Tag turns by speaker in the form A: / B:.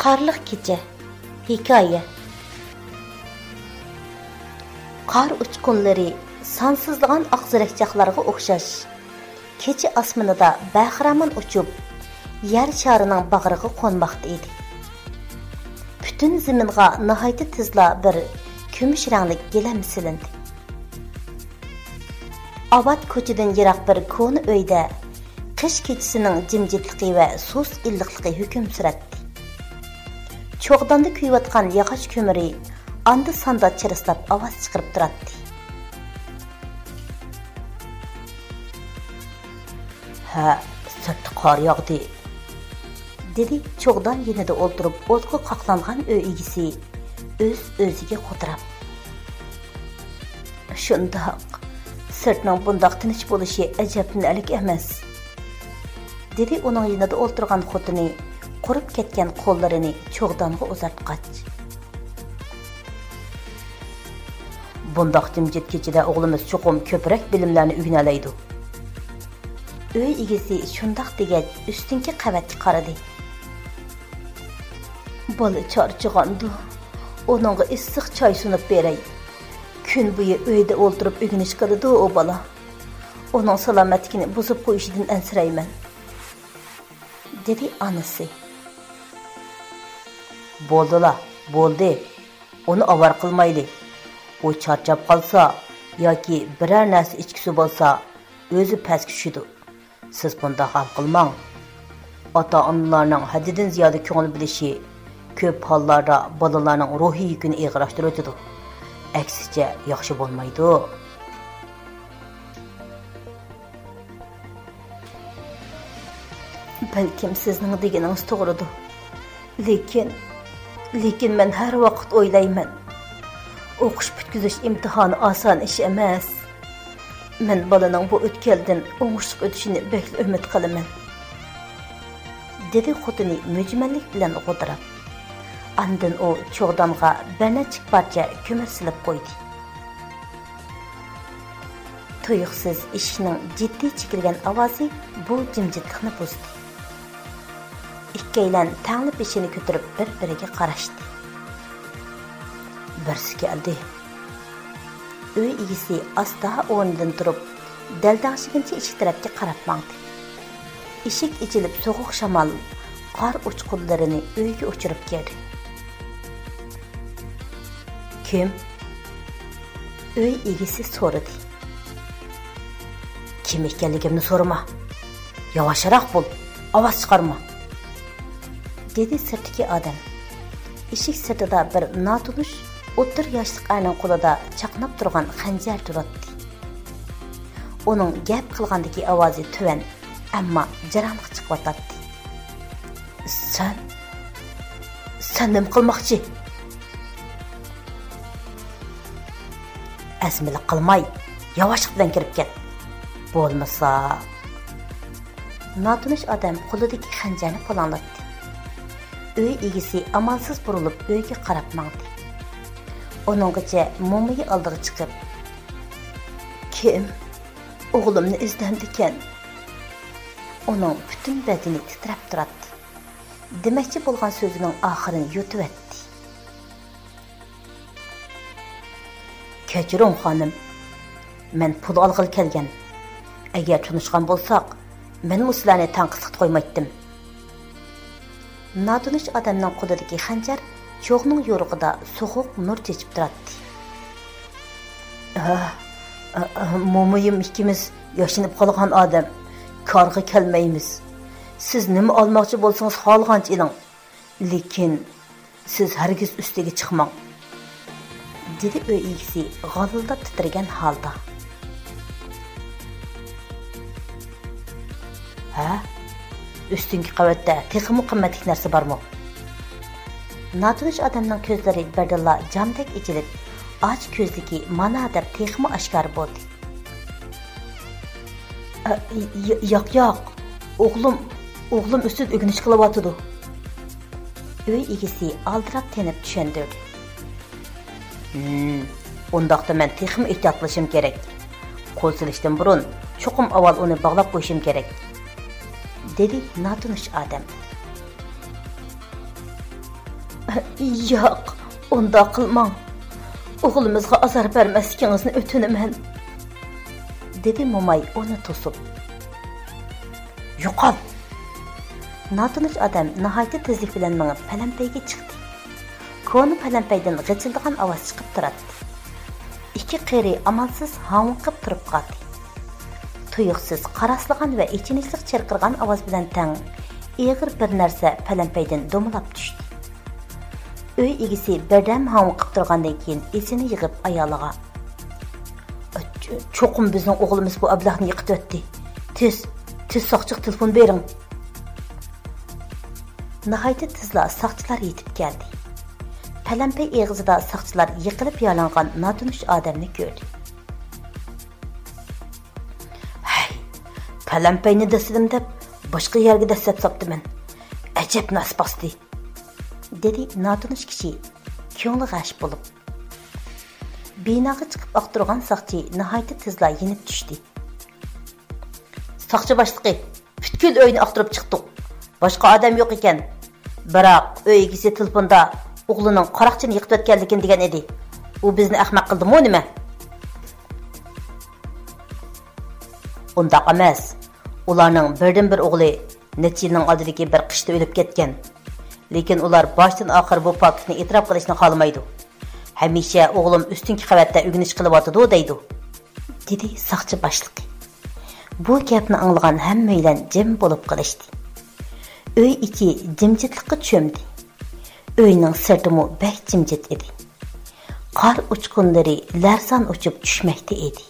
A: Qarliq kecha. Hikoya. Qar uchqunlari sansızlagan aqzirakchaqlarga o'xshash kecha osmonida bahramon uchib, yer sharining bag'riga qo'nmoqda edi. Butun zaminga nihoyat tezla bir kumush rangli gilam silindi. Abad ko'chadan yiroq bir ko'ni uyda qish kechasining jimjitligi va sus illiqligi hukm suratdi. Çoğdanda kuyayotgan yog'och ko'miri anda sanda chirislab ovoz chiqarib turadi. Ha, sirtda qor yog'di, dedi cho'g'dan yenida o'ltirib o'tqa qaqlangan uy egisi o'z-o'ziga qo'tirab. Shundoq, sirtning bundoq tinch bo'lishi ajablanarli emas, dedi uning yenida o'ltirgan xotini qurib ketgan qo'llarini cho'g'donga uzatqach. Bundoq jimjit kechida o'g'limiz cho'qim ko'proq bilimlarni o'rganalaydi. Uy egasi shundoq degach ustinki qavatga qaradi. Bola charchag'andi. Uningga issiq choy sunib beray. Kun bo'yi uyda o'ltirib o'rganish qiladi o bola. Uning salomatligini buzib qo'yishidan ansirayman, dedi onasi. Bo'ldi. Uni avar qilmaydi. O charchab qolsa yoki biror narsa ichkisi bo'lsa, o'zi pastga tushidi. Siz bunda hal qilmang. Ota-onalarning haddidan ziyoda ko'ngil bilishi ko'p hollarda bolalarning ruhiy yukini og'irlashtiradi. Aksicha yaxshi bo'lmaydi. Balkim sizning deganingiz to'g'ridir. Lekin men har vaqt o'ylayman. O'qish bitkizish imtihoni oson ish emas. Men bolaning bu o'tkaldan o'ngishli o'tishini bekli umid qilaman, dedi xotini mujmallik bilan g'o'dirab. Andan u cho'g'donga bir necha parcha ko'mir silib qo'ydi. Tuyuqsiz ishning jiddiy chekilgan ovozi bu jimjitlikni buzdi. Ikkalan tanglib ishini ko'tarib bir-biriga qarashdi. Birsi keldi. Uy egasi asta o'rnidan turib, daldangshiguncha eshik tarafga qarab mangdi. Eshik ichilib so'g'uq shamol qor uchqunlarini uyga o'chirib keldi. Kim? Uy egasi so'radi. Kim ekanligimni so'rama. Yavaşroq bo'l, ovoz chiqarma, dedi sirtdagi odam. Eshik sirtida bir notunish o'ttir yoshli ayning qo'lida chaqnab turgan xanjar turadi. Uning gap qilgandagi ovozi tuvan, ammo jaranliq chiqyotadi. Sen nima qilmoqchi? Azmilik qilmay, yavaşlik bilan kirib ket. Bo'lmasa, notunish odam qo'lidagi xanjarni polonlatdi. Uy egasi amalsiz burilib uyga qarab mangdi. Onungacha mo'miyi oldiga chiqib, kim o'g'limni izdandikan? Uning butun badani titrab turadi. Demakchi bo'lgan so'zining oxirini yutib-etdi. Kechiring xonim, men pul olg'il kelgan. Agar tunishgan bo'lsak, men sizlarni tanqislik qo'ymaydim. Notunish odamning qo'lidagi xanjar cho'g'ning yo'rig'ida so'g'uq nur chechib turadi. Mo'miyim ikkimiz yoshinib qolgan odam, korga kelmaymiz. Siz nima olmoqchi bo'lsangiz xohlagancha iling, lekin siz hargiz ustiga chiqmang, dedi uy egasi g'olildab titragan holda. Üstünki qavatda texmi qimmatli narsa bormi? Notunish odamning ko'zlari birdilla jamdek ichilib, och ko'zligi mana deb texmi oshkor bo'ldi. Yo'q, o'g'lim ustida o'g'inish qilyotdi. Uy egasi aldirab tenib tushundirdi. Undaqda men texmi ehtiyot qilishim kerak. Qo'l silishdan burun cho'qim avval uni bog'lab qo'yishim kerak, dedi notunish odam. Yo'q, unda qilmang. O'g'limizga azor bermasligingizni o'tinaman, dedi Mo'may onu to'sib. Yo'qol. Natanish odam nihoyat tezlik bilan mengib palampayga chiqdi. Koni palampaydan g'ijildigan ovoz chiqib turadi. İki qeri amalsiz hanqib turib qoldi. Tuyuqsiz qaraslagan va ichinishliq chirqirgan ovoz bilan tang ig'ir bir narsa palampaydan do'milab tushdi. Uy egisi birdam hanqib turgandan keyin esini yig'ib ayoliga: "Cho'qim bizning o'g'limiz bu ablahni yiqitib o'tdi. Tez soqchiq telefon bering." Nihoyat tezla soqchilar yetib keldi. Palampay eg'izida soqchilar yiqilib yalangan notanish odamni ko'rdi. "Hay, palampayni dasidim deb boshqa yerga dasab saptiman. Ajab nas bosdi", dedi notanish kishi ko'ngli g'ash bo'lib. Binoga chiqib oqtirgan soqchi nihoyat tezla yenib tushdi. "Soqchi boshlig'i, butkul uyni oqtirib chiqdik. Boshqa odam yo'q ekan. Biroq uy egisi telefonda o'g'lining qaroqchini yiqitib o'tganligini degan edi. U bizni ahmoq qildimi nima?" "Undaq emas. Ularning birdan-bir o'g'li necha yilning oldidagi bir qishda o'lib ketgan. Lekin ular boshdan oxir bu faktni e'tirof qilishni xohlamaydi. Hamisha o'g'lim ustunki qavatda o'rganish qilyotdi deydi", dedi soqchi boshlig'i. Bu gapni anglagan hammalar jim bo'lib qolishdi. Uy ichi jimjitlikqa cho'mdi. Uyning sirtimi bak jimjit edi. Qor uchqunlari larson uchib tushmoqda edi.